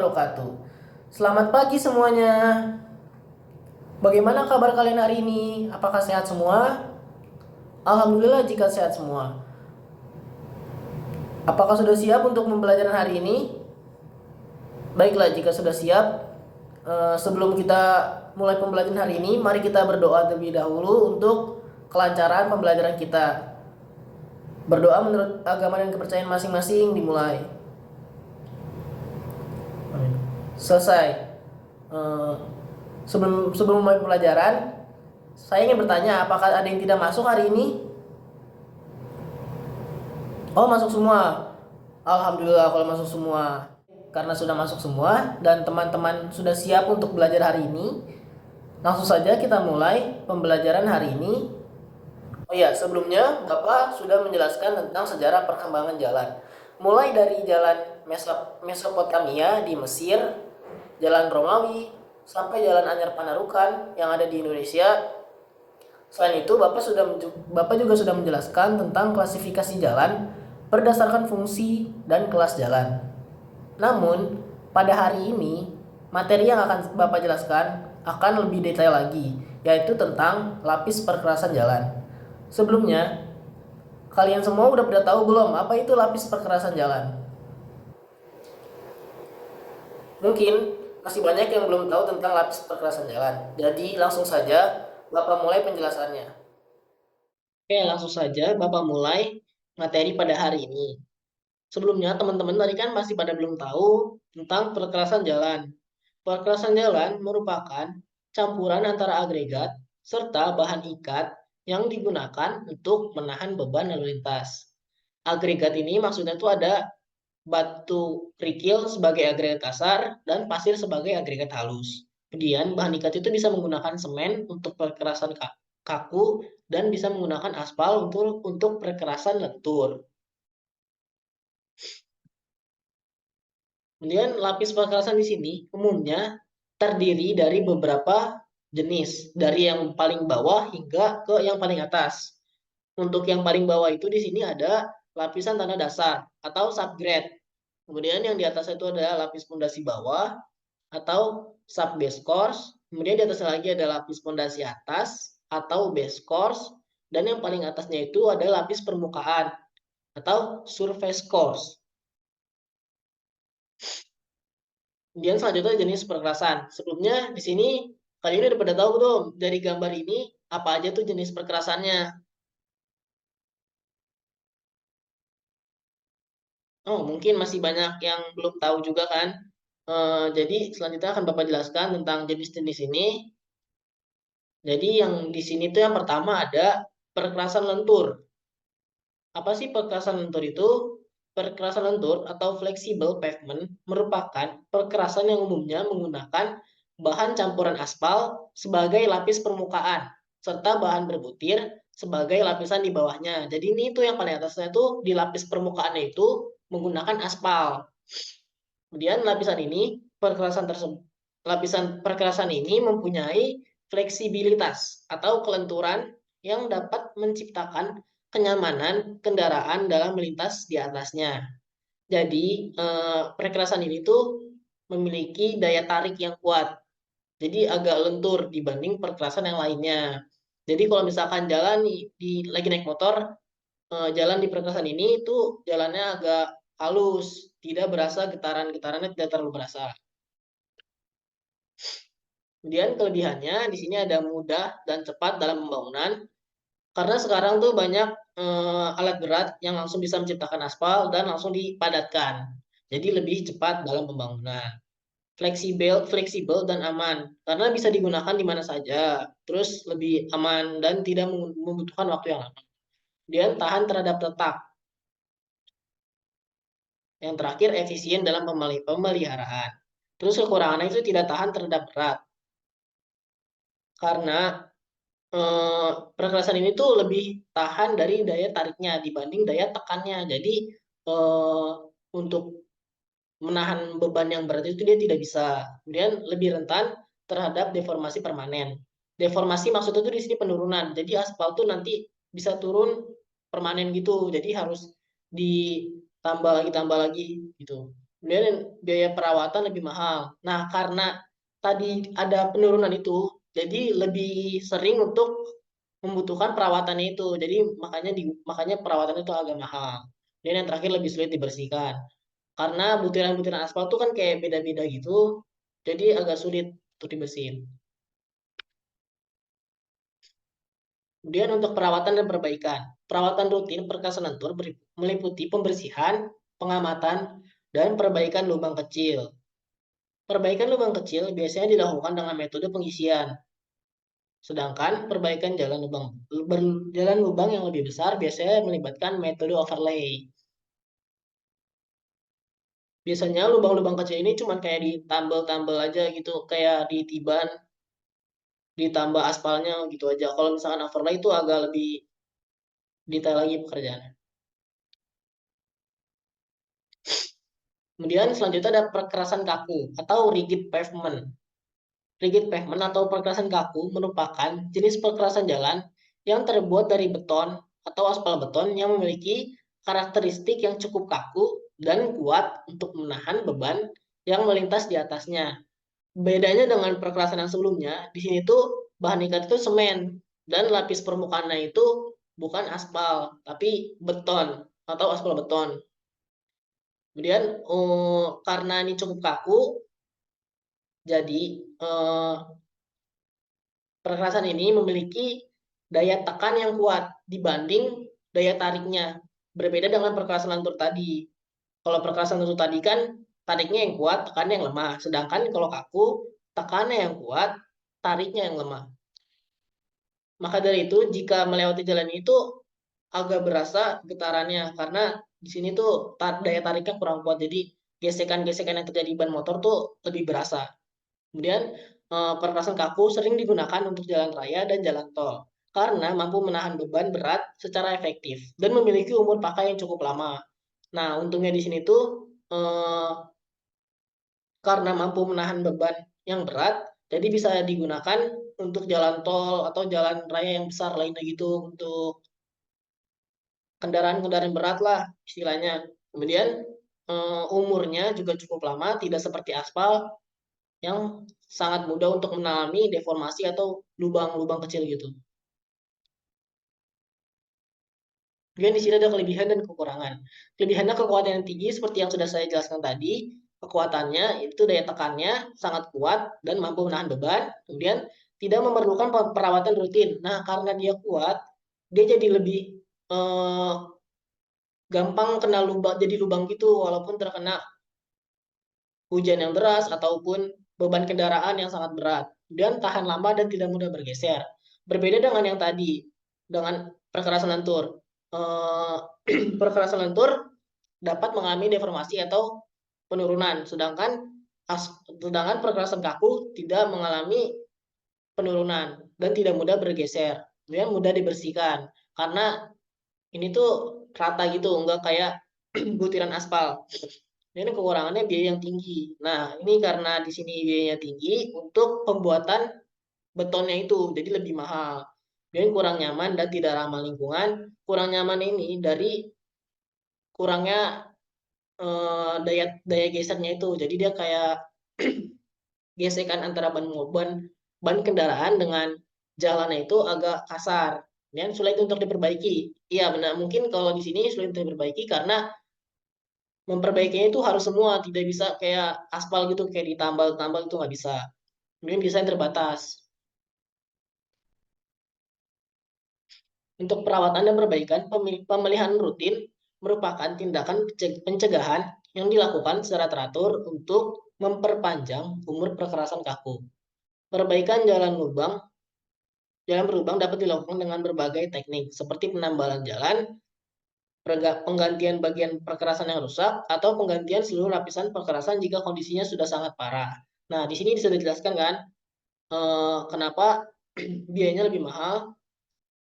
wabarakatuh. Selamat pagi semuanya. Bagaimana kabar kalian hari ini? Apakah sehat semua? Alhamdulillah jika sehat semua. Apakah sudah siap untuk pembelajaran hari ini? Baiklah, jika sudah siap, sebelum kita mulai pembelajaran hari ini, mari kita berdoa terlebih dahulu untuk kelancaran pembelajaran kita. Berdoa menurut agama dan kepercayaan masing-masing dimulai. Selesai. Sebelum mulai pelajaran, saya ingin bertanya, apakah ada yang tidak masuk hari ini? Oh, masuk semua. Alhamdulillah kalau masuk semua. Karena sudah masuk semua dan teman-teman sudah siap untuk belajar hari ini, langsung saja kita mulai pembelajaran hari ini. Oh iya, sebelumnya Bapak sudah menjelaskan tentang sejarah perkembangan jalan. Mulai dari jalan Mesopotamia di Mesir, jalan Romawi, sampai jalan Anyar Panarukan yang ada di Indonesia. Selain itu, Bapak juga sudah menjelaskan tentang klasifikasi jalan berdasarkan fungsi dan kelas jalan. Namun, pada hari ini, materi yang akan Bapak jelaskan akan lebih detail lagi, yaitu tentang lapis perkerasan jalan. Sebelumnya, kalian semua udah pada tahu belum apa itu lapis perkerasan jalan? Mungkin masih banyak yang belum tahu tentang lapis perkerasan jalan. Jadi langsung saja Bapak mulai penjelasannya. Oke, langsung saja Bapak mulai materi pada hari ini. Sebelumnya teman-teman tadi kan masih pada belum tahu tentang perkerasan jalan. Perkerasan jalan merupakan campuran antara agregat serta bahan ikat yang digunakan untuk menahan beban lalu lintas. Agregat ini maksudnya itu ada batu kerikil sebagai agregat kasar dan pasir sebagai agregat halus. Kemudian bahan ikat itu bisa menggunakan semen untuk perkerasan kaku dan bisa menggunakan aspal untuk perkerasan lentur. Kemudian lapis perkerasan di sini umumnya terdiri dari beberapa jenis, dari yang paling bawah hingga ke yang paling atas. Untuk yang paling bawah itu di sini ada lapisan tanah dasar atau subgrade. Kemudian yang di atas itu ada lapis pondasi bawah atau sub base course. Kemudian di atasnya lagi ada lapis pondasi atas atau base course. Dan yang paling atasnya itu ada lapis permukaan atau surface course. Kemudian selanjutnya jenis perkerasan. Sebelumnya di sini kalian udah pada tahu belum dari gambar ini apa aja tuh jenis perkerasannya? Oh, mungkin masih banyak yang belum tahu juga kan? Jadi selanjutnya akan Bapak jelaskan tentang jenis-jenis ini. Jadi yang di sini tuh yang pertama ada perkerasan lentur. Apa sih perkerasan lentur itu? Perkerasan lentur atau flexible pavement merupakan perkerasan yang umumnya menggunakan bahan campuran aspal sebagai lapis permukaan serta bahan berbutir sebagai lapisan di bawahnya. Jadi ini itu yang paling atasnya itu di lapis permukaannya itu menggunakan aspal. Kemudian lapisan perkerasan ini mempunyai fleksibilitas atau kelenturan yang dapat menciptakan kenyamanan kendaraan dalam melintas di atasnya. Jadi perkerasan ini tuh memiliki daya tarik yang kuat. Jadi agak lentur dibanding perkerasan yang lainnya. Jadi kalau misalkan jalan lagi naik motor, jalan di perkerasan ini itu jalannya agak halus, tidak berasa getarannya tidak terlalu berasa. Kemudian kelebihannya di sini ada mudah dan cepat dalam pembangunan. Karena sekarang tuh banyak alat berat yang langsung bisa menciptakan aspal dan langsung dipadatkan. Jadi lebih cepat dalam pembangunan. Fleksibel dan aman karena bisa digunakan di mana saja. Terus lebih aman dan tidak membutuhkan waktu yang lama. Kemudian tahan terhadap letak. Yang terakhir efisien dalam pemeliharaan. Terus kekurangannya itu tidak tahan terhadap berat. Karena perkerasan ini tuh lebih tahan dari daya tariknya dibanding daya tekannya. Jadi untuk menahan beban yang berat itu dia tidak bisa. Kemudian lebih rentan terhadap deformasi permanen. Deformasi maksudnya itu di sini penurunan. Jadi aspal tuh nanti bisa turun permanen gitu. Jadi harus ditambah lagi gitu. Kemudian biaya perawatan lebih mahal. Nah, karena tadi ada penurunan itu, jadi lebih sering untuk membutuhkan perawatannya itu. Jadi makanya perawatan itu agak mahal. Dan yang terakhir lebih sulit dibersihkan. Karena butiran-butiran aspal tuh kan kayak beda-beda gitu. Jadi agak sulit untuk dibersihin. Kemudian untuk perawatan dan perbaikan. Perawatan rutin perkasan lentur meliputi pembersihan, pengamatan, dan perbaikan lubang kecil. Perbaikan lubang kecil biasanya dilakukan dengan metode pengisian. Sedangkan perbaikan jalan lubang yang lebih besar biasanya melibatkan metode overlay. Biasanya lubang-lubang kecil ini cuma kayak ditambal-tambal aja gitu, kayak ditiban, ditambah aspalnya gitu aja. Kalau misalkan overlay itu agak lebih detail lagi pekerjaannya. Kemudian selanjutnya ada perkerasan kaku atau rigid pavement. Rigid pavement atau perkerasan kaku merupakan jenis perkerasan jalan yang terbuat dari beton atau aspal beton yang memiliki karakteristik yang cukup kaku dan kuat untuk menahan beban yang melintas di atasnya. Bedanya dengan perkerasan yang sebelumnya, di sini tuh bahan ikat itu semen dan lapis permukaannya itu bukan aspal, tapi beton atau aspal beton. Kemudian karena ini cukup kaku, jadi eh, perkerasan ini memiliki daya tekan yang kuat dibanding daya tariknya. Berbeda dengan perkerasan lentur tadi. Kalau perkerasan lentur tadi kan tariknya yang kuat, tekannya yang lemah. Sedangkan kalau kaku, tekannya yang kuat, tariknya yang lemah. Maka dari itu, jika melewati jalan itu agak berasa getarannya karena di sini tuh daya tariknya kurang kuat. Jadi gesekan-gesekan yang terjadi di ban motor tuh lebih berasa. Kemudian perkasan kaku sering digunakan untuk jalan raya dan jalan tol karena mampu menahan beban berat secara efektif dan memiliki umur pakai yang cukup lama. Nah, untungnya di sini tuh eh, karena mampu menahan beban yang berat, jadi bisa digunakan untuk jalan tol atau jalan raya yang besar lainnya gitu untuk kendaraan-kendaraan berat lah istilahnya. Kemudian umurnya juga cukup lama, tidak seperti aspal yang sangat mudah untuk mengalami deformasi atau lubang-lubang kecil gitu. Kemudian di sini ada kelebihan dan kekurangan. Kelebihannya kekuatan yang tinggi seperti yang sudah saya jelaskan tadi. Kekuatannya itu daya tekannya sangat kuat dan mampu menahan beban. Kemudian tidak memerlukan perawatan rutin. Nah, karena dia kuat, dia jadi lebih eh, gampang kena lubang, jadi lubang gitu walaupun terkena hujan yang deras ataupun beban kendaraan yang sangat berat. Dan tahan lama dan tidak mudah bergeser. Berbeda dengan yang tadi, dengan perkerasan lentur. Eh, perkerasan lentur dapat mengalami deformasi atau penurunan, sedangkan perkerasan kaku tidak mengalami penurunan dan tidak mudah bergeser. Kemudian mudah dibersihkan karena ini tuh rata gitu, enggak kayak butiran aspal. Ini kekurangannya biaya yang tinggi. Nah, ini karena di sini biayanya tinggi untuk pembuatan betonnya itu, jadi lebih mahal. Dan kurang nyaman dan tidak ramah lingkungan. Kurang nyaman ini dari kurangnya daya daya gesernya itu. Jadi dia kayak gesekan antara ban kendaraan dengan jalannya itu agak kasar dan sulit untuk diperbaiki. Iya benar, mungkin kalau di sini sulit untuk diperbaiki karena memperbaikinya itu harus semua, tidak bisa kayak aspal gitu kayak ditambal-tambal itu nggak bisa. Kemudian desain terbatas. Untuk perawatan dan perbaikan, pemeliharaan rutin merupakan tindakan pencegahan yang dilakukan secara teratur untuk memperpanjang umur perkerasan kaku. Perbaikan jalan berlubang dapat dilakukan dengan berbagai teknik, seperti penambalan jalan, penggantian bagian perkerasan yang rusak, atau penggantian seluruh lapisan perkerasan jika kondisinya sudah sangat parah. Nah, di sini sudah dijelaskan kan, kenapa biayanya lebih mahal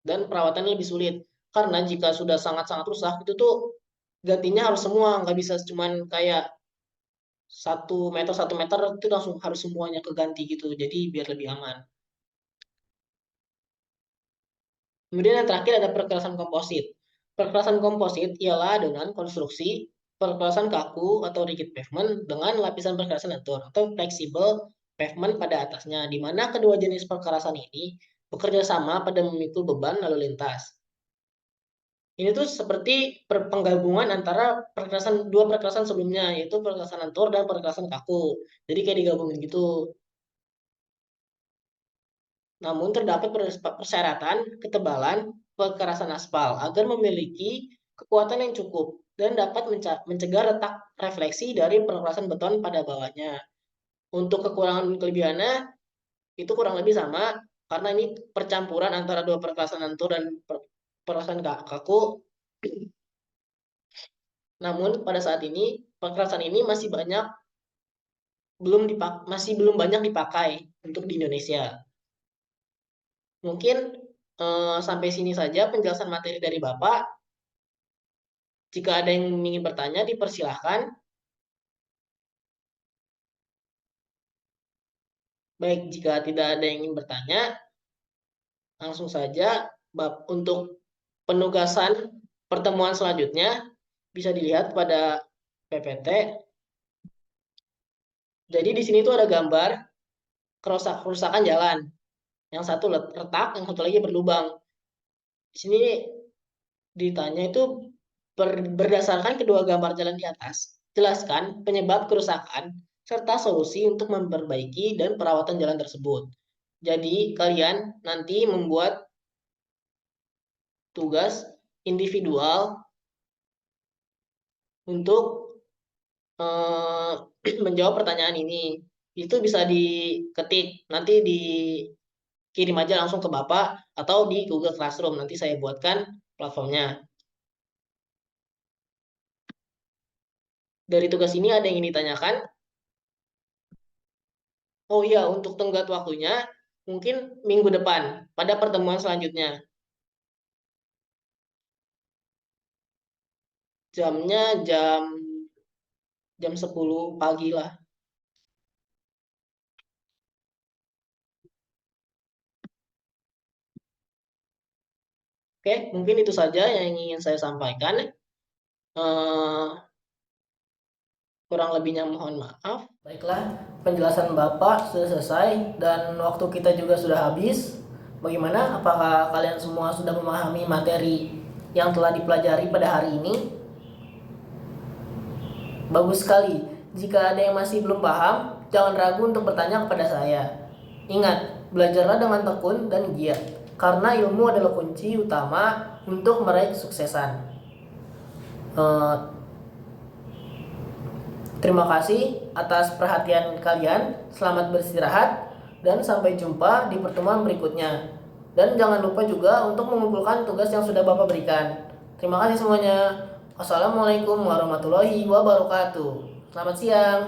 dan perawatannya lebih sulit. Karena jika sudah sangat-sangat rusak, itu tuh gantinya harus semua, nggak bisa cuman kayak 1 meter itu langsung harus semuanya keganti gitu. Jadi biar lebih aman. Kemudian yang terakhir ada perkerasan komposit. Perkerasan komposit ialah adonan konstruksi perkerasan kaku atau rigid pavement dengan lapisan perkerasan lentur atau flexible pavement pada atasnya, di mana kedua jenis perkerasan ini bekerja sama pada memikul beban lalu lintas. Ini tuh seperti penggabungan antara dua perkerasan sebelumnya, yaitu perkerasan lentur dan perkerasan kaku. Jadi kayak digabungin gitu. Namun terdapat persyaratan ketebalan perkerasan aspal agar memiliki kekuatan yang cukup dan dapat mencegah retak refleksi dari perkerasan beton pada bawahnya. Untuk kekurangan dan kelebihannya itu kurang lebih sama karena ini percampuran antara dua perkerasan lentur dan perkerasan kaku. Namun pada saat ini perkerasan ini masih belum banyak dipakai untuk di Indonesia. Mungkin sampai sini saja penjelasan materi dari Bapak. Jika ada yang ingin bertanya, dipersilahkan. Baik, jika tidak ada yang ingin bertanya, langsung saja untuk penugasan pertemuan selanjutnya bisa dilihat pada PPT. Jadi di sini tuh ada gambar kerusakan jalan. Yang satu retak, yang satu lagi berlubang. Di sini ditanya itu berdasarkan kedua gambar jalan di atas. Jelaskan penyebab kerusakan serta solusi untuk memperbaiki dan perawatan jalan tersebut. Jadi kalian nanti membuat tugas individual untuk menjawab pertanyaan ini. Itu bisa diketik, nanti dikirim aja langsung ke Bapak atau di Google Classroom. Nanti saya buatkan platformnya. Dari tugas ini ada yang ingin ditanyakan? Oh iya, untuk tenggat waktunya mungkin minggu depan pada pertemuan selanjutnya. Jamnya jam 10 pagi lah. Oke, mungkin itu saja yang ingin saya sampaikan. Kurang lebihnya mohon maaf. Baiklah, penjelasan Bapak sudah selesai dan waktu kita juga sudah habis. Bagaimana? Apakah kalian semua sudah memahami materi yang telah dipelajari pada hari ini? Bagus sekali. Jika ada yang masih belum paham, jangan ragu untuk bertanya kepada saya. Ingat, belajarlah dengan tekun dan giat, karena ilmu adalah kunci utama untuk meraih kesuksesan. Terima kasih atas perhatian kalian. Selamat beristirahat dan sampai jumpa di pertemuan berikutnya. Dan jangan lupa juga untuk mengumpulkan tugas yang sudah Bapak berikan. Terima kasih semuanya. Wassalamualaikum warahmatullahi wabarakatuh. Selamat siang.